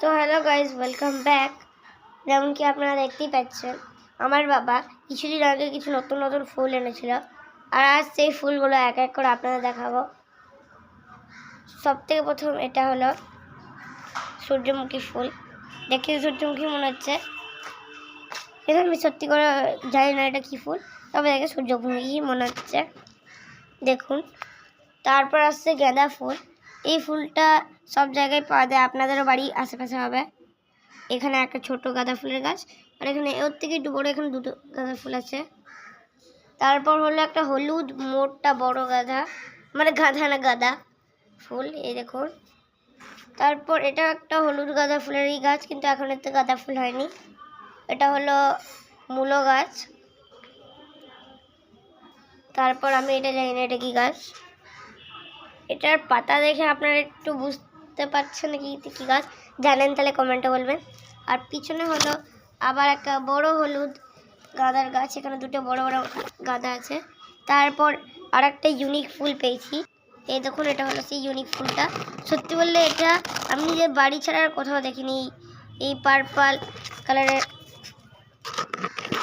তো hello guys, welcome back. যেমন কি আপনারা দেখতেই পাচ্ছেন, আমার বাবা কিছুদিন আগে কিছু নতুন নতুন ফুল এনেছিল, আর আজ সেই ফুলগুলো এক এক করে আপনাদের দেখাবো। সব থেকে প্রথম এটা হলো সূর্যমুখী ফুল। দেখে সূর্যমুখী মনে হচ্ছে, কিন্তু আমি সত্যি করে জানি না এটা কী ফুল, তবে দেখে সূর্যমুখী মনে হচ্ছে। দেখুন, তারপর আসছে গাঁদা ফুল। এই ফুলটা সব জায়গায় পাওয়া যায়, আপনাদেরও বাড়ির আশেপাশে হবে। এখানে একটা ছোট গাঁদা ফুলের গাছ, আর এখানে ওর থেকে একটু বড়, এখানে দুটো গাঁদা ফুল আছে। তারপর হলো একটা হলুদ মোটা বড় গাঁদা, মানে গাঁদা না গাঁদা ফুল, এই দেখুন। তারপর এটা একটা হলুদ গাঁদা ফুলেরই গাছ, কিন্তু এখন এতে গাঁদা ফুল হয়নি। এটা হলো মূলো গাছ। তারপর আমি এটা জানি না এটা কি গাছ। এটার পাতা দেখে আপনারা একটু বুঝতে পারছেন কি কী গাছ, জানেন তাহলে কমেন্টে বলবেন। আর পিছনে হলো আবার একটা বড় হলুদ গাঁদার গাছ, এখানে দুটো বড় বড় গাঁদা আছে। তারপর আর একটা ইউনিক ফুল পেয়েছি, এই দেখুন, এটা হলো সেই ইউনিক ফুলটা। সত্যি বললে এটা আমি নিজের বাড়ি ছাড়া আর কোথাও দেখিনি, এই পার্পল কালারের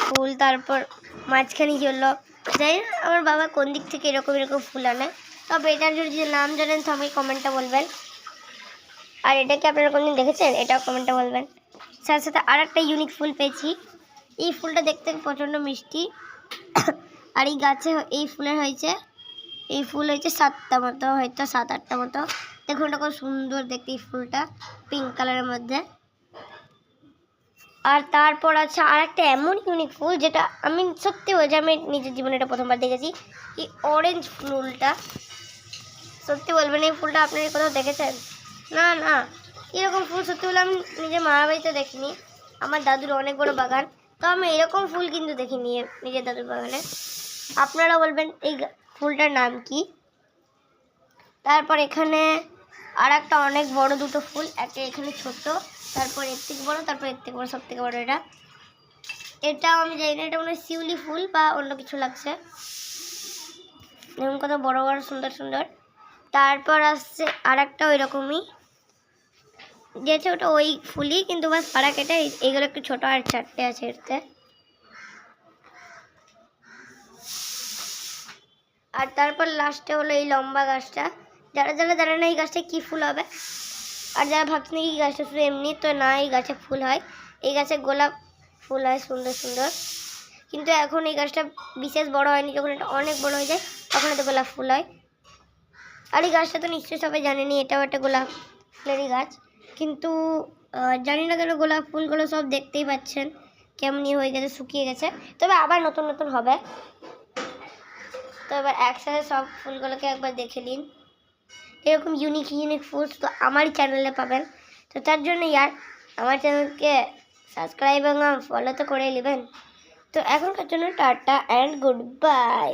ফুল। তারপর মাঝখানে হলো, জানি না আমার বাবা কোন দিক থেকে এরকম এরকম ফুল আনে, তবে এটার যদি নাম জানেন তো আমাকে কমেন্টে বলবেন। আর এটাকে আপনারা কোনদিন দেখেছেন এটাও কমেন্টে বলবেন। সাথে সাথে আর একটা ইউনিক ফুল পেয়েছি। এই ফুলটা দেখতে প্রচণ্ড মিষ্টি, আর এই গাছে এই ফুল হয়েছে 7টা মতো, হয়তো 7-8টা মতো। দেখুন, এটা খুব সুন্দর দেখতে এই ফুলটা, পিঙ্ক কালারের মধ্যে। আর তারপর আছে আর একটা এমন ইউনিক ফুল, যেটা আমি সত্যি বলছি আমি নিজের জীবনে এটা প্রথমবার দেখেছি। এই অরেঞ্জ ফুলটা, সত্যি বলবেন এই ফুলটা আপনারা কোথাও দেখেছেন? না না, এরকম ফুল সত্যি বলে আমি নিজের মামার বাড়িতে দেখিনি। আমার দাদুর অনেক বড় বাগান, তো আমি এরকম ফুল কিন্তু দেখিনি নিজের দাদুর বাগানে। আপনারা বলবেন এই ফুলটার নাম কি। তারপর এখানে আর একটা অনেক বড় দুটো ফুল, একটা এখানে ছোট, তারপর এর থেকে বড়, তারপর এর থেকে বড়, সব থেকে বড় এটাও আমি জানি না, এটা মনে হয় শিউলি ফুল বা অন্য কিছু লাগছে। দেখুন কত বড় বড় সুন্দর সুন্দর। তারপর আসছে আর একটা ওই রকমই, যেটা ওটা ওই ফুলই, কিন্তু বাস পাড়া কেটে এইগুলো একটু ছোট আর 4টে আছে এতে। আর তারপর লাস্টে হলো এই লম্বা গাছটা। যারা যারা জানে না এই গাছটা কী ফুল হবে, আর যারা ভাবছেন এই গাছটা শুধু এমনি, তো না, এই গাছে ফুল হয়। এই গাছে গোলাপ ফুল হয় সুন্দর সুন্দর, কিন্তু এখন এই গাছটা বিশেষ বড় হয়নি। যখন এটা অনেক বড় হয়ে যায় তখন এতে গোলাপ ফুল হয়। আর এই গাছটা তো নিশ্চয়ই সবাই জানেনি, এটাও একটা গোলাপ ফুলেরই গাছ, কিন্তু জানি না কেন গোলাপ ফুলগুলো সব দেখতেই পাচ্ছেন কেমনি হয়ে গেছে, শুকিয়ে গেছে, তবে আবার নতুন নতুন হবে। তো এবার একসাথে সব ফুলগুলোকে একবার দেখে নিন। এরকম ইউনিক ইউনিক ফুল তো আমারই চ্যানেলে পাবেন, তো তার জন্য আমার চ্যানেলকে সাবস্ক্রাইব এবং ফলো তো করে নেবেন। তো এখনকার জন্য টাটা অ্যান্ড গুড বাই।